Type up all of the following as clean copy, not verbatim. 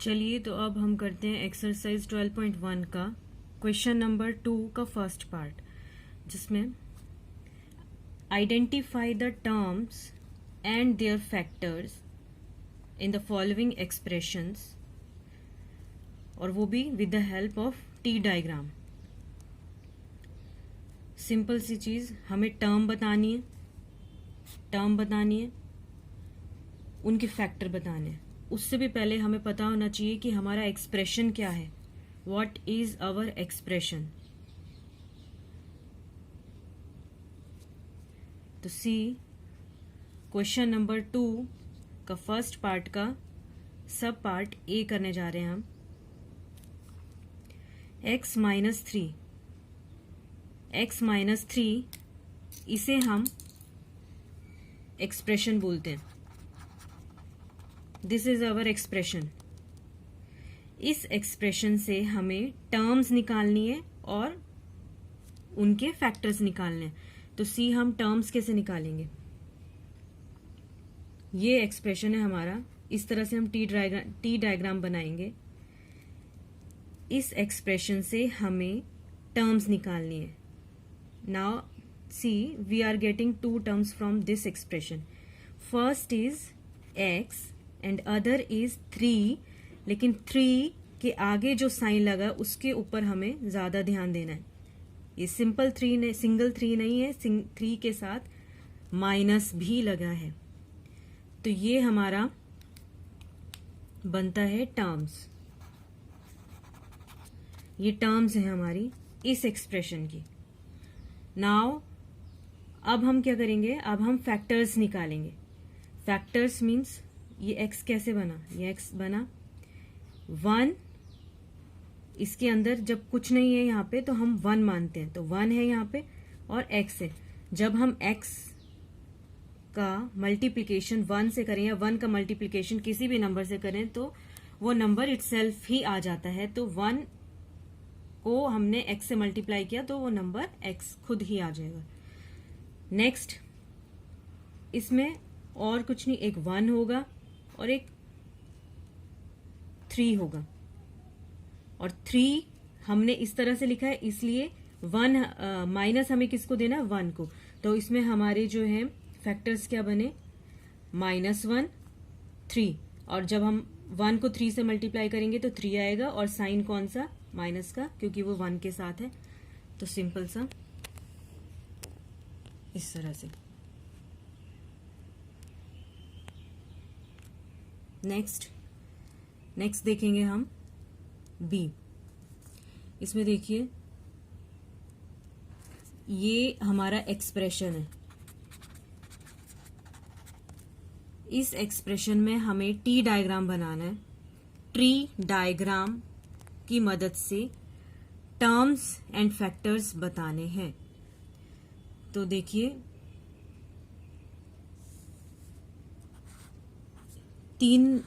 चलिए तो अब हम करते हैं एक्सरसाइज 12.1 का क्वेश्चन नंबर 2 का फर्स्ट पार्ट, जिसमें identify the terms and their factors in the following expressions, और वो भी with the help of T diagram. Simple सी चीज, हमें टर्म बतानी है, उनके फैक्टर बताने हैं। उससे भी पहले हमें पता होना चाहिए कि हमारा एक्सप्रेशन क्या है, व्हाट इज आवर एक्सप्रेशन। तो सी क्वेश्चन नंबर 2 का फर्स्ट पार्ट का सब पार्ट ए करने जा रहे हैं हम। x माइनस थ्री इसे हम एक्सप्रेशन बोलते हैं। This is our expression. इस एक्सप्रेशन से हमें टर्म्स निकालनी है और उनके फैक्टर्स निकालने हैं। तो सी हम टर्म्स कैसे निकालेंगे, ये एक्सप्रेशन है हमारा। इस तरह से हम टी डायग्राम बनाएंगे। इस एक्सप्रेशन से हमें टर्म्स निकालनी है। Now see we are getting to terms from this expression. First is x and other is 3, लेकिन 3 के आगे जो साइन लगा उसके ऊपर हमें ज्यादा ध्यान देना है। ये सिंगल 3 नहीं है, 3 के साथ माइनस भी लगा है। तो ये हमारा बनता है टर्म्स। ये टर्म्स है हमारी इस एक्सप्रेशन की। नाउ अब हम क्या करेंगे, अब हम फैक्टर्स निकालेंगे। फैक्टर्स मीन्स ये x कैसे बना, ये x बना 1, इसके अंदर जब कुछ नहीं है यहाँ पे तो हम 1 मानते हैं, तो 1 है यहाँ पे और x है। जब हम x का मल्टीप्लिकेशन 1 से करें या 1 का मल्टीप्लिकेशन किसी भी नंबर से करें तो वो नंबर इटसेल्फ ही आ जाता है। तो 1 को हमने x से मल्टीप्लाई किया तो वो नंबर x खुद ही आ जाएगा। नेक्स्ट इसमें और कुछ नहीं, एक 1 होगा और एक 3 होगा, और 3 हमने इस तरह से लिखा है इसलिए 1 माइनस हमें किसको देना है, 1 को। तो इसमें हमारे जो है फैक्टर्स क्या बने, -1 3, और जब हम 1 को 3 से मल्टीप्लाई करेंगे तो 3 आएगा, और साइन कौन सा, माइनस का, क्योंकि वो 1 के साथ है। तो सिंपल सा इस तरह से। नेक्स्ट देखेंगे हम बी। इसमें देखिए ये हमारा एक्सप्रेशन है। इस एक्सप्रेशन में हमें टी डायग्राम बनाना है। ट्री डायग्राम की मदद से टर्म्स एंड फैक्टर्स बताने हैं। तो देखिए 3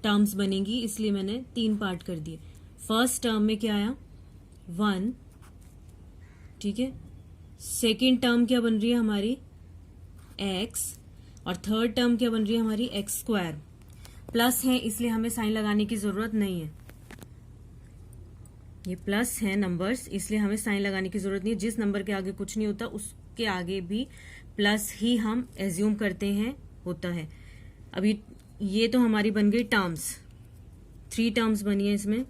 टर्म्स बनेंगी, इसलिए मैंने 3 पार्ट कर दिए। फर्स्ट टर्म में क्या आया, 1, ठीक है। सेकेंड टर्म क्या बन रही है हमारी, x, और थर्ड टर्म क्या बन रही है हमारी, x²। प्लस है इसलिए हमें साइन लगाने की जरूरत नहीं है। ये प्लस है नंबर्स, इसलिए हमें साइन लगाने की जरूरत नहीं है। जिस नंबर के आगे कुछ नहीं होता उसके आगे भी प्लस ही हम एज्यूम करते हैं होता है। अभी ये तो हमारी बन गई टर्म्स, 3 टर्म्स बनी है इसमें।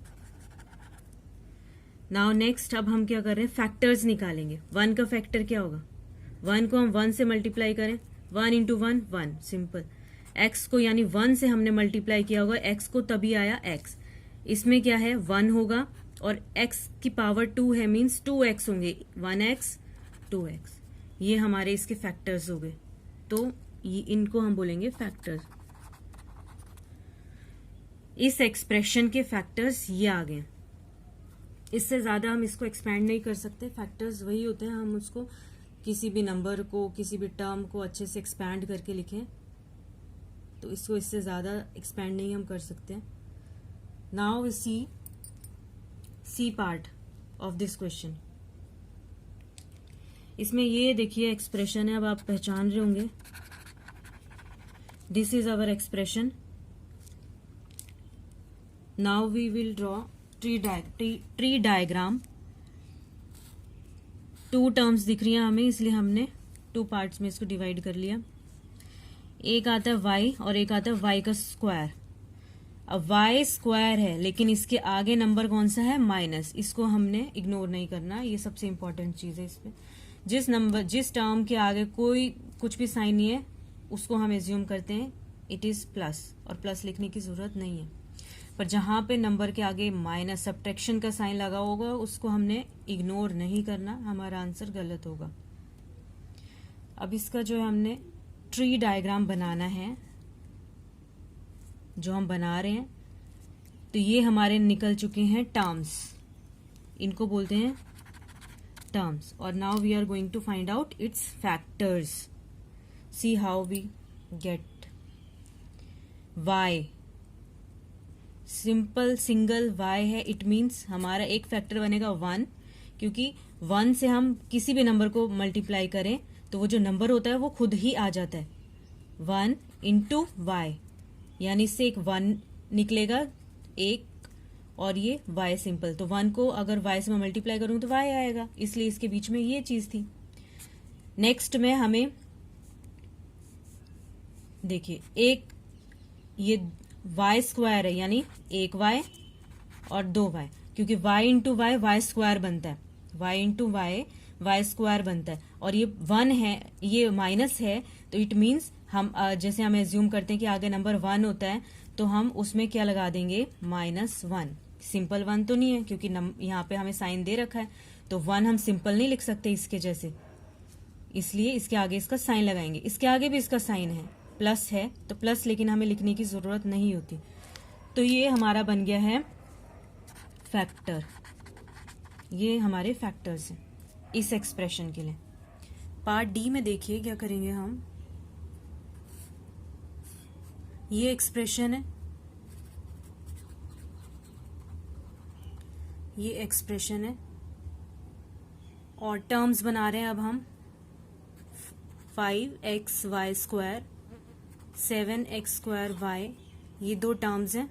नाउ नेक्स्ट अब हम क्या कर रहे हैं, फैक्टर्स निकालेंगे। 1 का फैक्टर क्या होगा, 1 को हम 1 से मल्टीप्लाई करें, 1 इंटू 1 1, सिंपल। x को यानी 1 से हमने मल्टीप्लाई किया होगा, x को तभी आया x। इसमें क्या है, 1 होगा और x की पावर 2 है, मीन्स 2x होंगे, 1x 2x। ये हमारे इसके फैक्टर्स हो गए। तो इनको हम बोलेंगे फैक्टर्स। इस एक्सप्रेशन के फैक्टर्स ये आ गए। इससे ज्यादा हम इसको एक्सपैंड नहीं कर सकते। फैक्टर्स वही होते हैं, हम उसको किसी भी नंबर को, किसी भी टर्म को अच्छे से एक्सपैंड करके लिखें, तो इसको इससे ज्यादा एक्सपैंड नहीं हम कर सकते। Now we see part of this question. इसमें ये देखिए एक्सप्रेशन है, अब आप पहचान रहे होंगे। This is our expression. Now we will draw tree diagram. 2 terms दिख रही हैं हमें, इसलिए हमने 2 पार्ट्स में इसको डिवाइड कर लिया। एक आता है y और एक आता है y का स्क्वायर। अब y स्क्वायर है लेकिन इसके आगे नंबर कौन सा है, माइनस। इसको हमने इग्नोर नहीं करना, ये सबसे इंपॉर्टेंट चीज है। इसमें जिस टर्म के आगे कोई कुछ भी साइन नहीं है उसको हम एज्यूम करते हैं इट इज प्लस, और प्लस लिखने की जरूरत नहीं है। पर जहां पे नंबर के आगे माइनस सब्ट्रैक्शन का साइन लगा होगा उसको हमने इग्नोर नहीं करना, हमारा आंसर गलत होगा। अब इसका जो है हमने ट्री डायग्राम बनाना है, जो हम बना रहे हैं। तो ये हमारे निकल चुके हैं टर्म्स, इनको बोलते हैं टर्म्स। और now we are going to find out its factors. See how we get y, simple single y है, इट मीन्स हमारा एक फैक्टर बनेगा 1, क्योंकि 1 से हम किसी भी नंबर को मल्टीप्लाई करें तो वो जो नंबर होता है वो खुद ही आ जाता है। 1 इंटू वाई, यानी इससे एक 1 निकलेगा एक, और ये y सिंपल। तो 1 को अगर y से मैं मल्टीप्लाई करूं तो y आएगा, इसलिए इसके बीच में ये चीज थी। नेक्स्ट में हमें देखिए एक ये y स्क्वायर है, यानी एक y और 2y, क्योंकि y into y y square बनता है, y into y y square बनता है। और ये 1 है, ये माइनस है, तो इट मीन्स हम जैसे हम एज्यूम करते हैं कि आगे नंबर 1 होता है तो हम उसमें क्या लगा देंगे, -1। सिंपल 1 तो नहीं है क्योंकि यहाँ पे हमें साइन दे रखा है, तो 1 हम सिंपल नहीं लिख सकते इसके जैसे, इसलिए इसके आगे इसका साइन लगाएंगे। इसके आगे भी इसका साइन है, प्लस है तो प्लस, लेकिन हमें लिखने की जरूरत नहीं होती। तो ये हमारा बन गया है फैक्टर। ये हमारे फैक्टर्स हैं इस एक्सप्रेशन के लिए। पार्ट डी में देखिए क्या करेंगे हम। ये एक्सप्रेशन है, ये एक्सप्रेशन है, और टर्म्स बना रहे हैं अब हम 5xy square 7x square y, ये 2 टर्म्स हैं।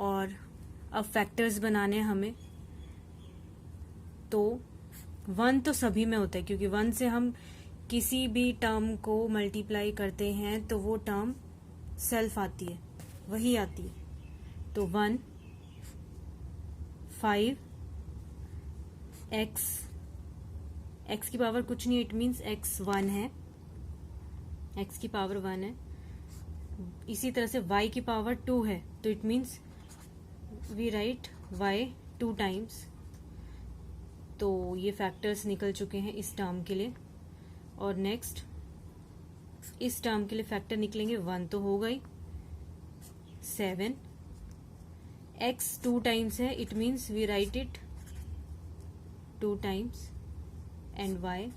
और अब फैक्टर्स बनाने हैं हमें। तो 1 तो सभी में होता है, क्योंकि 1 से हम किसी भी टर्म को मल्टीप्लाई करते हैं तो वो टर्म सेल्फ आती है, वही आती है। तो 1 5 x की पावर कुछ नहीं, इट मीन्स x 1 है, x की पावर 1 है। इसी तरह से y की पावर 2 है, तो it means we write y 2 times. तो ये फैक्टर्स निकल चुके हैं इस टर्म के लिए। और नेक्स्ट इस टर्म के लिए फैक्टर निकलेंगे, 1 तो हो गई, 7 x 2 टाइम्स है, it means we write it 2 times, and y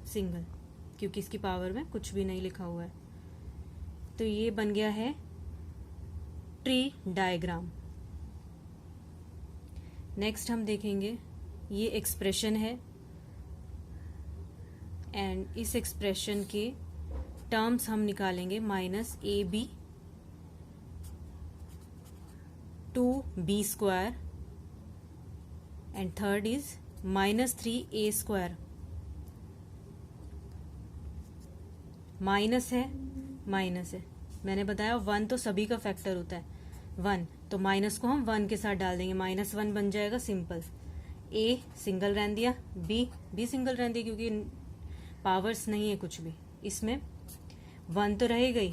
single, क्योंकि इसकी पावर में कुछ भी नहीं लिखा हुआ है। तो ये बन गया है ट्री डायग्राम। नेक्स्ट हम देखेंगे, ये एक्सप्रेशन है, एंड इस एक्सप्रेशन के टर्म्स हम निकालेंगे -ab 2b square, and third is -3a square. Minus है, मैंने बताया 1 तो सभी का फैक्टर होता है 1, तो माइनस को हम 1 के साथ डाल देंगे, -1 बन जाएगा सिंपल। a सिंगल रहने दिया, b सिंगल रहने दिया, क्योंकि पावर्स नहीं है कुछ भी इसमें। 1 तो रह गई,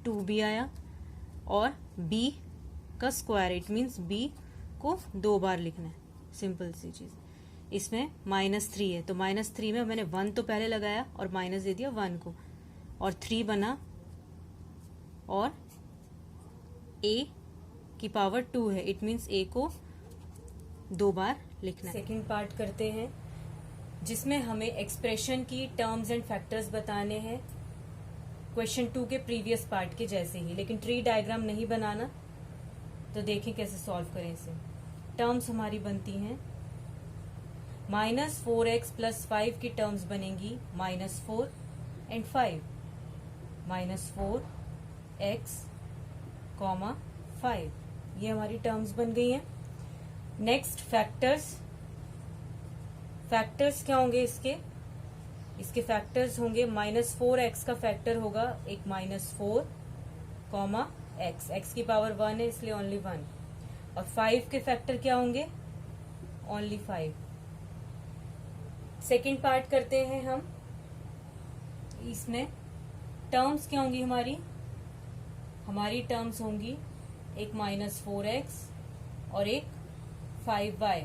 2b आया, और b का स्क्वायर, इट मीन्स b को 2 बार लिखना है, सिंपल सी चीज। इसमें -3 है, तो -3 में मैंने 1 तो पहले लगाया और माइनस दे दिया 1 को, और 3 बना, और a की पावर 2 है, इट मीन्स a को 2 बार लिखना है। सेकेंड पार्ट करते हैं, जिसमें हमें एक्सप्रेशन की टर्म्स एंड फैक्टर्स बताने हैं, क्वेश्चन 2 के प्रीवियस पार्ट के जैसे ही, लेकिन ट्री डायग्राम नहीं बनाना। तो देखें कैसे सॉल्व करें इसे। टर्म्स हमारी बनती हैं, -4x + 5 की टर्म्स बनेंगी -4 एंड 5, -4x कॉमा 5। ये हमारी टर्म्स बन गई हैं। Next factors. फैक्टर्स क्या होंगे इसके फैक्टर्स होंगे -4x का फैक्टर होगा एक -4 कॉमा x की पावर 1 है इसलिए ओनली 1। और 5 के फैक्टर क्या होंगे? ओनली 5। सेकेंड पार्ट करते हैं हम। इसमें टर्म्स क्या होंगी हमारी टर्म्स होंगी एक -4x और एक 5y।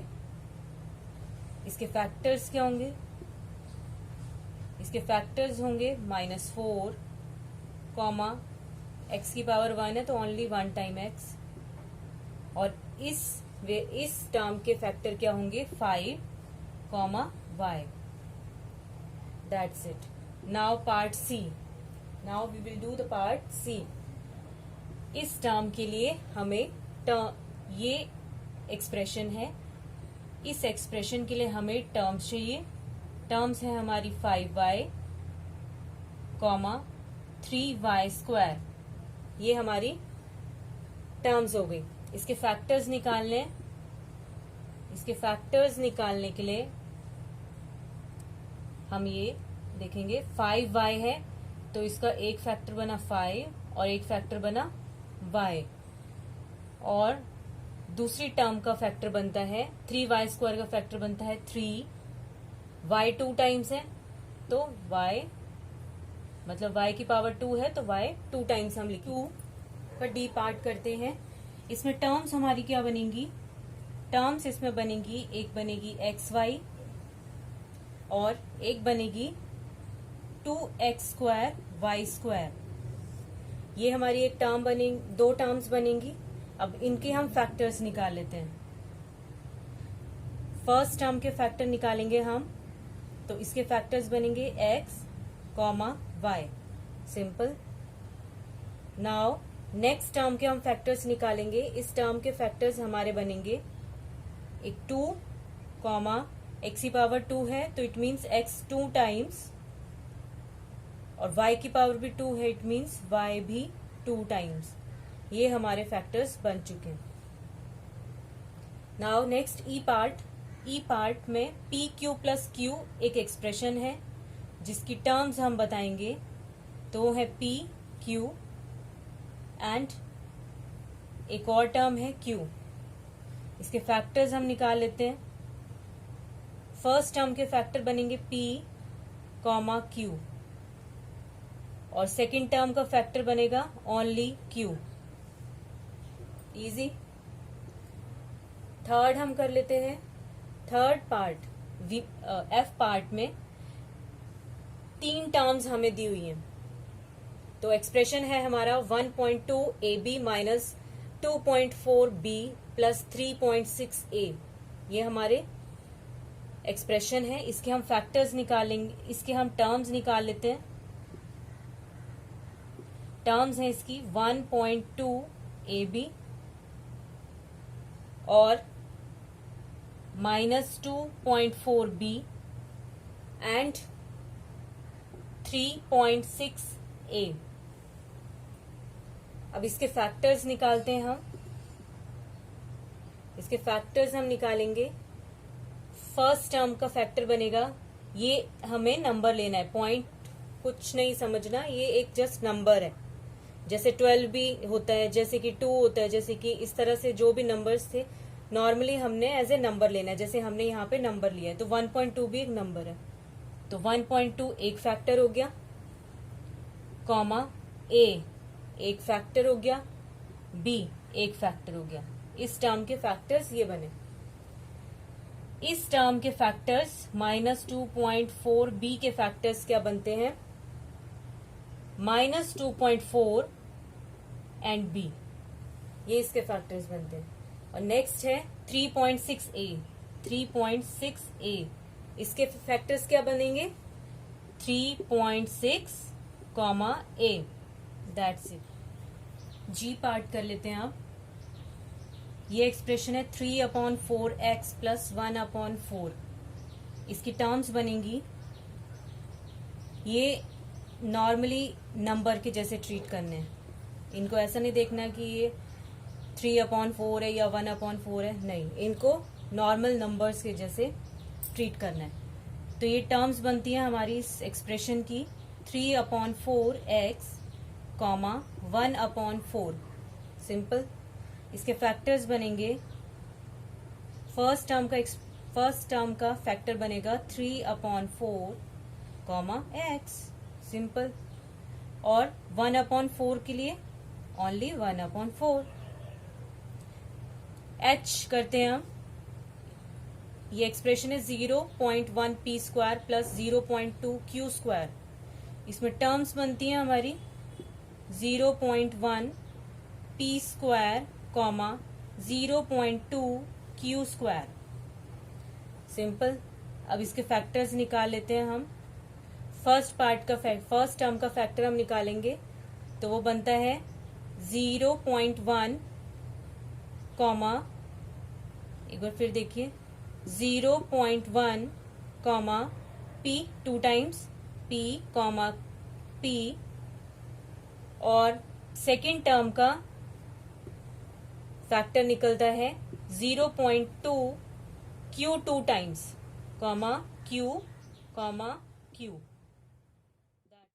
इसके फैक्टर्स क्या होंगे? इसके फैक्टर्स होंगे -4 कॉमा x की पावर 1 है तो ओनली 1 टाइम x। और इस टर्म के फैक्टर क्या होंगे? 5 comma y। That's it. Now part C. Now we will do the part C. इस टर्म के लिए हमें ये एक्सप्रेशन है, इस एक्सप्रेशन के लिए हमें टर्म्स चाहिए। टर्म्स है हमारी 5y कॉमा 3y²। ये हमारी टर्म्स हो गई। इसके फैक्टर्स निकालने के लिए हम ये देखेंगे 5y है तो इसका एक फैक्टर बना 5 और एक फैक्टर बना y। और दूसरी टर्म का फैक्टर बनता है 3y² का फैक्टर बनता है 3। y 2 टाइम्स है तो y मतलब y की पावर 2 है तो y 2 टाइम्स हम लिखें। 2 का डी पार्ट करते हैं। इसमें टर्म्स हमारी क्या बनेंगी? टर्म्स इसमें बनेंगी, एक बनेगी xy और एक बनेगी 2x² y²। ये हमारी एक टर्म बनेगी, दो टर्म्स बनेंगी। अब इनके हम फैक्टर्स निकाल लेते हैं। फर्स्ट टर्म के फैक्टर निकालेंगे हम तो इसके फैक्टर्स बनेंगे x comma y। Simple. Now next term के हम फैक्टर्स निकालेंगे। इस टर्म के फैक्टर्स हमारे बनेंगे एक 2 कॉमा x की पावर 2 है तो इट मीन्स x 2 टाइम्स और y की पावर भी 2 है इट मीन्स y भी 2 टाइम्स। ये हमारे फैक्टर्स बन चुके हैं। नाउ नेक्स्ट ई पार्ट। ई पार्ट में PQ प्लस Q एक एक्सप्रेशन है जिसकी टर्म्स हम बताएंगे तो है PQ एंड एक और टर्म है Q। इसके फैक्टर्स हम निकाल लेते हैं। फर्स्ट टर्म के फैक्टर बनेंगे P कॉमा Q और सेकेंड टर्म का फैक्टर बनेगा ओनली Q। इजी। थर्ड हम कर लेते हैं। थर्ड पार्ट F पार्ट में 3 टर्म्स हमें दी हुई हैं तो एक्सप्रेशन है हमारा 1.2 AB minus 2.4 B plus 3.6 A। ये हमारे एक्सप्रेशन है। इसके हम फैक्टर्स निकालेंगे, इसके हम टर्म्स निकाल लेते हैं। टर्म्स है इसकी 1.2 AB और -2.4 B एंड 3.6 A। अब इसके फैक्टर्स निकालते हैं हम। इसके फैक्टर्स हम निकालेंगे। फर्स्ट टर्म का फैक्टर बनेगा, ये हमें नंबर लेना है, पॉइंट कुछ नहीं समझना, ये एक जस्ट नंबर है। जैसे 12 भी होता है, जैसे कि 2 होता है, जैसे कि इस तरह से जो भी नंबर्स थे नॉर्मली हमने एज ए नंबर लेना है। जैसे हमने यहाँ पे नंबर लिया है तो 1.2 भी एक नंबर है तो 1.2 एक फैक्टर हो गया कॉमा A एक फैक्टर हो गया, B एक फैक्टर हो गया। इस टर्म के फैक्टर्स ये बने। इस टर्म के फैक्टर्स -2.4 B के फैक्टर्स क्या बनते हैं? -2.4 एंड B, ये इसके फैक्टर्स बनते हैं। और नेक्स्ट है 3.6 A। 3.6 A इसके फैक्टर्स क्या बनेंगे? 3.6 comma A। That's it. G part कर लेते हैं आप। ये एक्सप्रेशन है 3/4x प्लस 1/4। इसकी टर्म्स बनेंगी, ये नॉर्मली नंबर के जैसे ट्रीट करने हैं इनको ऐसा नहीं देखना कि ये 3/4 है या 1/4 है, नहीं, इनको नॉर्मल नंबर्स के जैसे ट्रीट करना है। तो ये टर्म्स बनती हैं हमारी इस एक्सप्रेशन की 3/4x, 1/4। सिंपल। इसके फैक्टर्स बनेंगे, फर्स्ट टर्म का फैक्टर बनेगा 3/4, x, सिंपल। और 1/4 के लिए ओनली 1/4। h करते हैं हम, ये एक्सप्रेशन है 0.1 p² प्लस 0.2 q²। इसमें टर्म्स बनती हैं हमारी 0.1 p², 0.2 q²। सिंपल। अब इसके फैक्टर्स निकाल लेते हैं हम। फर्स्ट टर्म का फैक्टर हम निकालेंगे तो वो बनता है 0.1, एक बार फिर देखिए 0.1, p 2 टाइम्स p, p, और सेकेंड टर्म का फैक्टर निकलता है 0.2 q 2 टाइम्स, q, q।